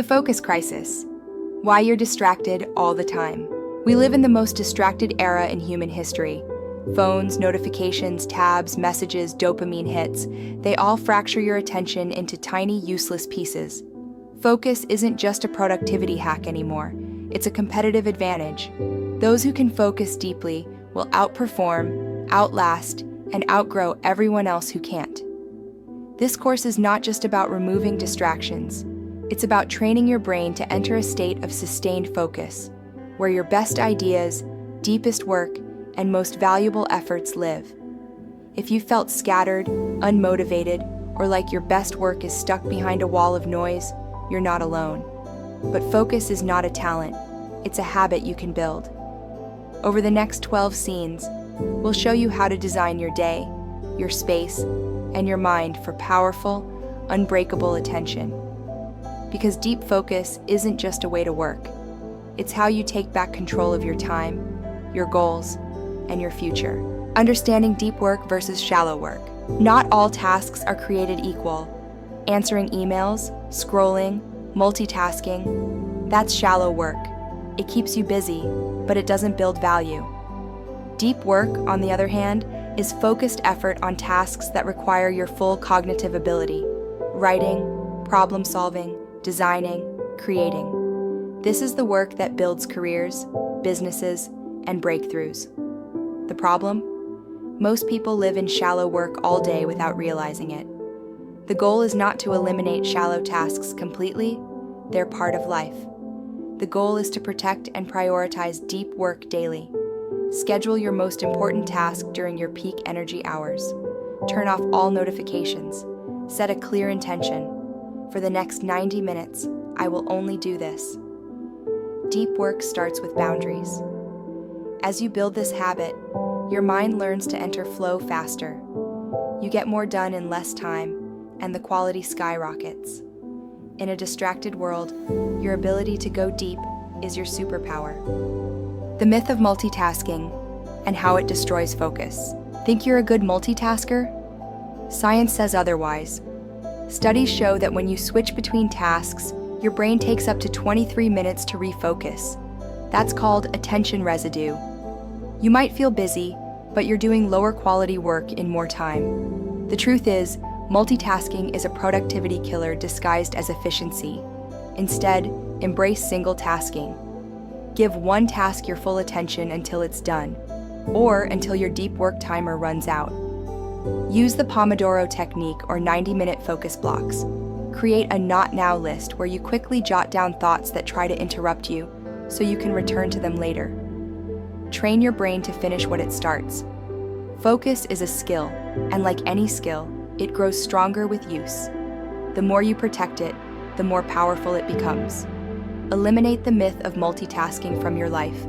focus crisis. Why you're distracted all the time. We live in the most distracted era in human history. Phones, notifications, tabs, messages, dopamine hits, they all fracture your attention into tiny, useless pieces. Focus isn't just a productivity hack anymore. It's a competitive advantage. Those who can focus deeply will outperform, outlast, and outgrow everyone else who can't. This course is not just about removing distractions. It's about training your brain to enter a state of sustained focus, where your best ideas, deepest work, and most valuable efforts live. If you felt scattered, unmotivated, or like your best work is stuck behind a wall of noise, you're not alone. But focus is not a talent, it's a habit you can build. Over the next 12 scenes, we'll show you how to design your day, your space, and your mind for powerful, unbreakable attention. Because deep focus isn't just a way to work. It's how you take back control of your time, your goals, and your future. Understanding deep work versus shallow work. Not all tasks are created equal. Answering emails, scrolling, multitasking, that's shallow work. It keeps you busy, but it doesn't build value. Deep work, on the other hand, is focused effort on tasks that require your full cognitive ability. Writing, problem solving, designing, creating. This is the work that builds careers, businesses, and breakthroughs. The problem? Most people live in shallow work all day without realizing it. The goal is not to eliminate shallow tasks completely, they're part of life. The goal is to protect and prioritize deep work daily. Schedule your most important task during your peak energy hours. Turn off all notifications. Set a clear intention. For the next 90 minutes, I will only do this. Deep work starts with boundaries. As you build this habit, your mind learns to enter flow faster. You get more done in less time, and the quality skyrockets. In a distracted world, your ability to go deep is your superpower. The myth of multitasking and how it destroys focus. Think you're a good multitasker? Science says otherwise. Studies show that when you switch between tasks, your brain takes up to 23 minutes to refocus. That's called attention residue. You might feel busy, but you're doing lower quality work in more time. The truth is, multitasking is a productivity killer disguised as efficiency. Instead, embrace single tasking. Give one task your full attention until it's done, or until your deep work timer runs out. Use the Pomodoro technique or 90-minute focus blocks. Create a not now list where you quickly jot down thoughts that try to interrupt you so you can return to them later. Train your brain to finish what it starts. Focus is a skill, and like any skill, it grows stronger with use. The more you protect it, the more powerful it becomes. Eliminate the myth of multitasking from your life,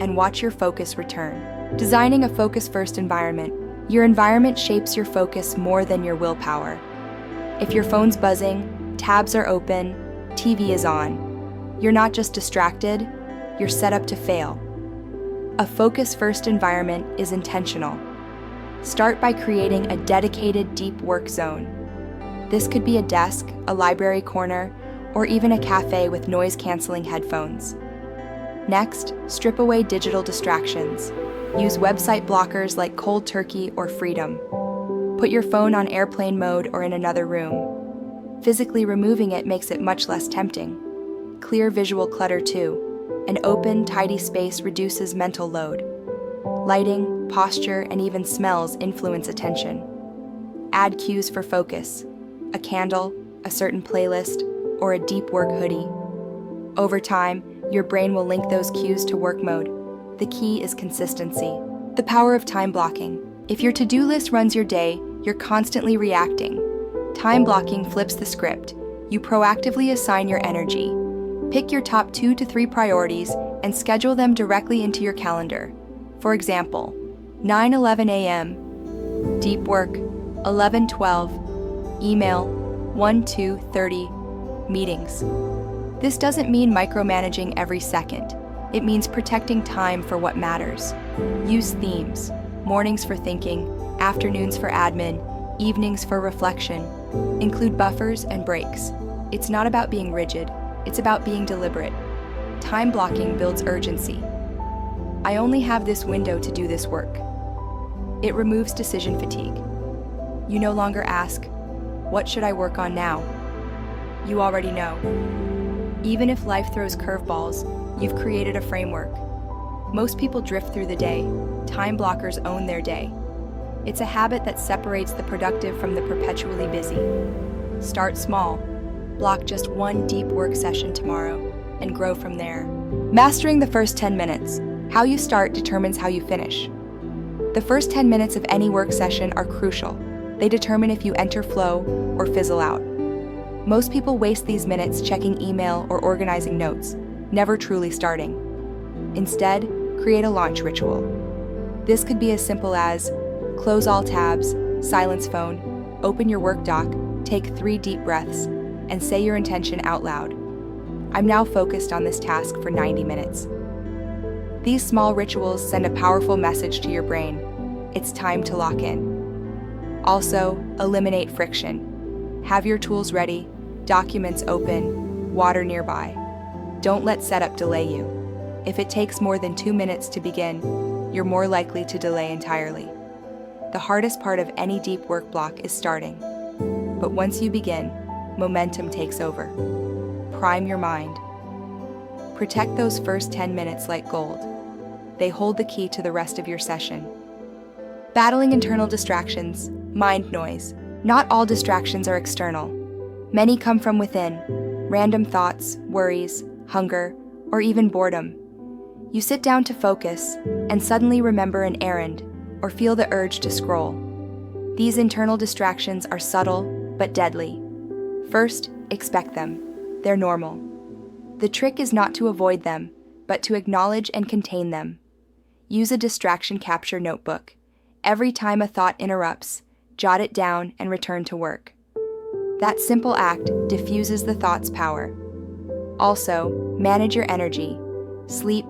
and watch your focus return. Designing a focus-first environment. Your environment shapes your focus more than your willpower. If your phone's buzzing, tabs are open, TV is on, you're not just distracted, you're set up to fail. A focus-first environment is intentional. Start by creating a dedicated deep work zone. This could be a desk, a library corner, or even a cafe with noise-canceling headphones. Next, strip away digital distractions. Use website blockers like Cold Turkey or Freedom. Put your phone on airplane mode or in another room. Physically removing it makes it much less tempting. Clear visual clutter too. An open, tidy space reduces mental load. Lighting, posture, and even smells influence attention. Add cues for focus. A candle, a certain playlist, or a deep work hoodie. Over time, your brain will link those cues to work mode. The key is consistency. The power of time blocking. If your to-do list runs your day, you're constantly reacting. Time blocking flips the script. You proactively assign your energy. Pick your top 2 to 3 priorities and schedule them directly into your calendar. For example, 9:11 a.m., deep work, 11:12, email, 1:2:30, meetings. This doesn't mean micromanaging every second. It means protecting time for what matters. Use themes, mornings for thinking, afternoons for admin, evenings for reflection. Include buffers and breaks. It's not about being rigid, It's about being deliberate. Time blocking builds urgency. I only have this window to do this work. It removes decision fatigue. You no longer ask, what should I work on now? You already know. Even if life throws curveballs, you've created a framework. Most people drift through the day. Time blockers own their day. It's a habit that separates the productive from the perpetually busy. Start small. Block just one deep work session tomorrow and grow from there. Mastering the first 10 minutes. How you start determines how you finish. The first 10 minutes of any work session are crucial. They determine if you enter flow or fizzle out. Most people waste these minutes checking email or organizing notes, never truly starting. Instead, create a launch ritual. This could be as simple as close all tabs, silence phone, open your work doc, take 3 deep breaths, and say your intention out loud. I'm now focused on this task for 90 minutes. These small rituals send a powerful message to your brain. It's time to lock in. Also, eliminate friction. Have your tools ready, documents open, water nearby. Don't let setup delay you. If it takes more than 2 minutes to begin, you're more likely to delay entirely. The hardest part of any deep work block is starting. But once you begin, momentum takes over. Prime your mind. Protect those first 10 minutes like gold. They hold the key to the rest of your session. Battling internal distractions, mind noise. Not all distractions are external. Many come from within, random thoughts, worries, hunger, or even boredom. You sit down to focus and suddenly remember an errand or feel the urge to scroll. These internal distractions are subtle but deadly. First, expect them. They're normal. The trick is not to avoid them, but to acknowledge and contain them. Use a distraction capture notebook. Every time a thought interrupts, jot it down and return to work. That simple act diffuses the thought's power. Also, manage your energy. Sleep,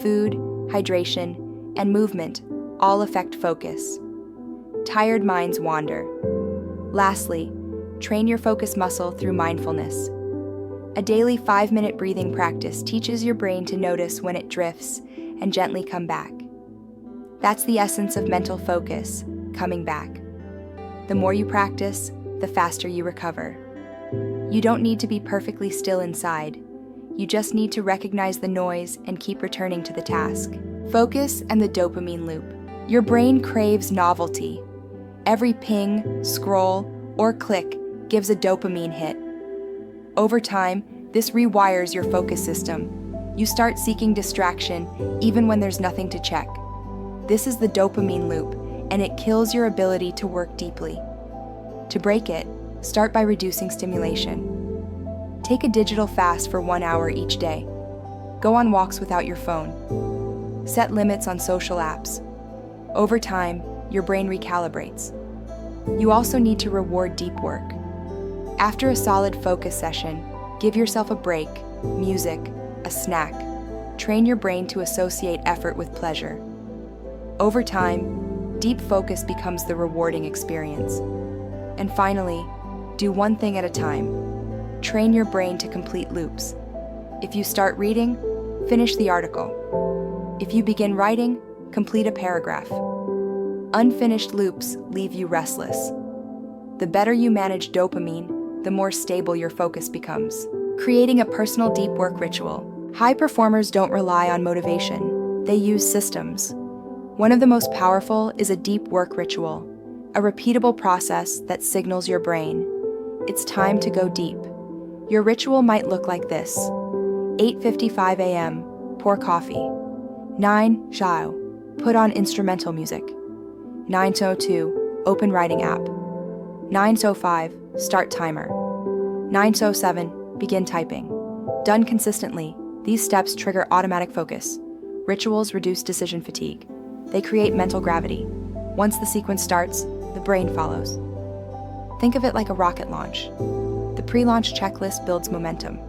food, hydration, and movement all affect focus. Tired minds wander. Lastly, train your focus muscle through mindfulness. A daily 5-minute breathing practice teaches your brain to notice when it drifts and gently come back. That's the essence of mental focus, coming back. The more you practice, the faster you recover. You don't need to be perfectly still inside. You just need to recognize the noise and keep returning to the task. Focus and the dopamine loop. Your brain craves novelty. Every ping, scroll, or click gives a dopamine hit. Over time, this rewires your focus system. You start seeking distraction even when there's nothing to check. This is the dopamine loop, and it kills your ability to work deeply. To break it, start by reducing stimulation. Take a digital fast for 1 hour each day. Go on walks without your phone. Set limits on social apps. Over time, your brain recalibrates. You also need to reward deep work. After a solid focus session, give yourself a break, music, a snack. Train your brain to associate effort with pleasure. Over time, deep focus becomes the rewarding experience. And finally, do one thing at a time. Train your brain to complete loops. If you start reading, finish the article. If you begin writing, complete a paragraph. Unfinished loops leave you restless. The better you manage dopamine, the more stable your focus becomes. Creating a personal deep work ritual. High performers don't rely on motivation. They use systems. One of the most powerful is a deep work ritual, a repeatable process that signals your brain. It's time to go deep. Your ritual might look like this. 8:55 a.m., pour coffee. 9, Xiao, put on instrumental music. 9:02, open writing app. 9:05, start timer. 9:07, begin typing. Done consistently, these steps trigger automatic focus. Rituals reduce decision fatigue. They create mental gravity. Once the sequence starts, the brain follows. Think of it like a rocket launch. The pre-launch checklist builds momentum.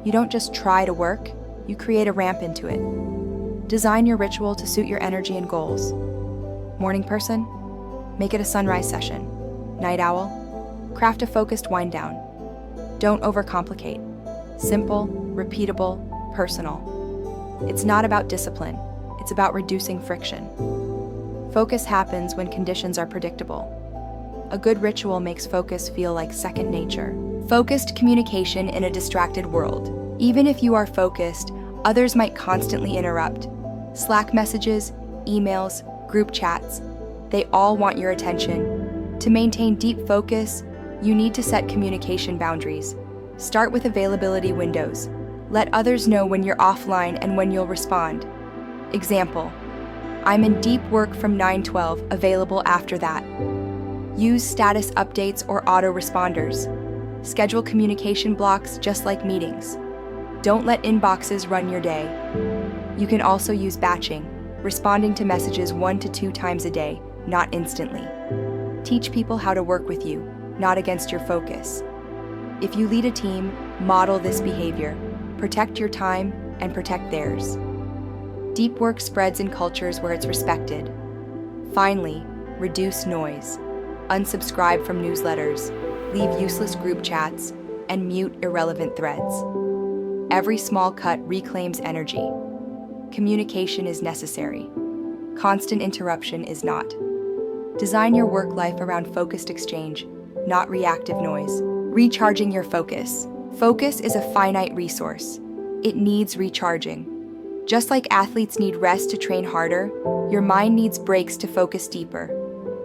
You don't just try to work, you create a ramp into it. Design your ritual to suit your energy and goals. Morning person? Make it a sunrise session. Night owl? Craft a focused wind down. Don't overcomplicate. Simple, repeatable, personal. It's not about discipline, it's about reducing friction. Focus happens when conditions are predictable. A good ritual makes focus feel like second nature. Focused communication in a distracted world. Even if you are focused, others might constantly interrupt. Slack messages, emails, group chats, they all want your attention. To maintain deep focus, you need to set communication boundaries. Start with availability windows. Let others know when you're offline and when you'll respond. Example, I'm in deep work from 9:12, available after that. Use status updates or autoresponders. Schedule communication blocks just like meetings. Don't let inboxes run your day. You can also use batching, responding to messages 1 to 2 times a day, not instantly. Teach people how to work with you, not against your focus. If you lead a team, model this behavior. Protect your time and protect theirs. Deep work spreads in cultures where it's respected. Finally, reduce noise. Unsubscribe from newsletters, leave useless group chats, and mute irrelevant threads. Every small cut reclaims energy. Communication is necessary. Constant interruption is not. Design your work life around focused exchange, not reactive noise. Recharging your focus. Focus is a finite resource. It needs recharging. Just like athletes need rest to train harder, your mind needs breaks to focus deeper.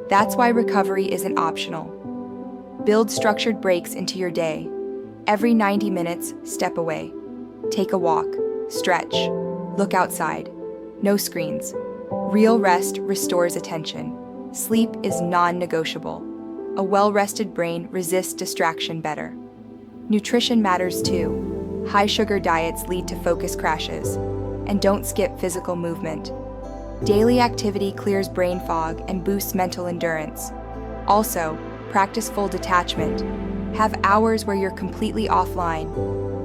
That's why recovery isn't optional. Build structured breaks into your day. Every 90 minutes, step away. Take a walk, stretch, look outside. No screens. Real rest restores attention. Sleep is non-negotiable. A well-rested brain resists distraction better. Nutrition matters too. High-sugar diets lead to focus crashes. And don't skip physical movement. Daily activity clears brain fog and boosts mental endurance. Also, practice full detachment. Have hours where you're completely offline.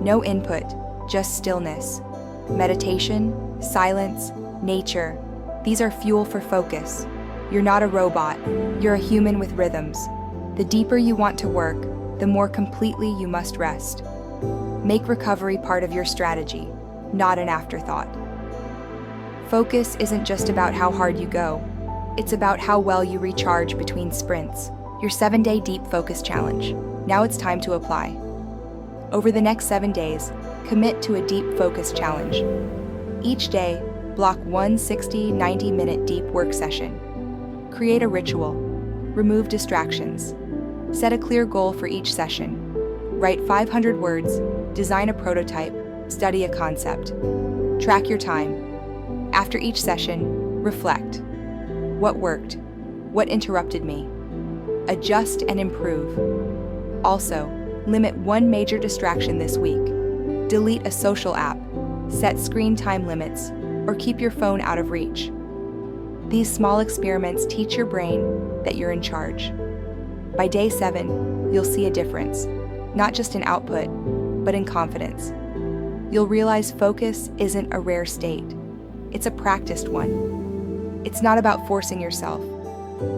No input, just stillness. Meditation, silence, nature. These are fuel for focus. You're not a robot. You're a human with rhythms. The deeper you want to work, the more completely you must rest. Make recovery part of your strategy, not an afterthought. Focus isn't just about how hard you go. It's about how well you recharge between sprints. Your 7-day deep focus challenge. Now it's time to apply. Over the next 7 days, commit to a deep focus challenge. Each day, block one 90-minute deep work session. Create a ritual. Remove distractions. Set a clear goal for each session. Write 500 words, design a prototype, study a concept. Track your time. After each session, reflect. What worked? What interrupted me? Adjust and improve. Also, limit one major distraction this week. Delete a social app, set screen time limits, or keep your phone out of reach. These small experiments teach your brain that you're in charge. By day 7, you'll see a difference, not just in output, but in confidence. You'll realize focus isn't a rare state. It's a practiced one. It's not about forcing yourself.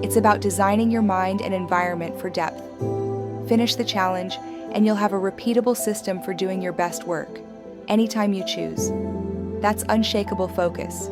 It's about designing your mind and environment for depth. Finish the challenge, and you'll have a repeatable system for doing your best work, anytime you choose. That's unshakable focus.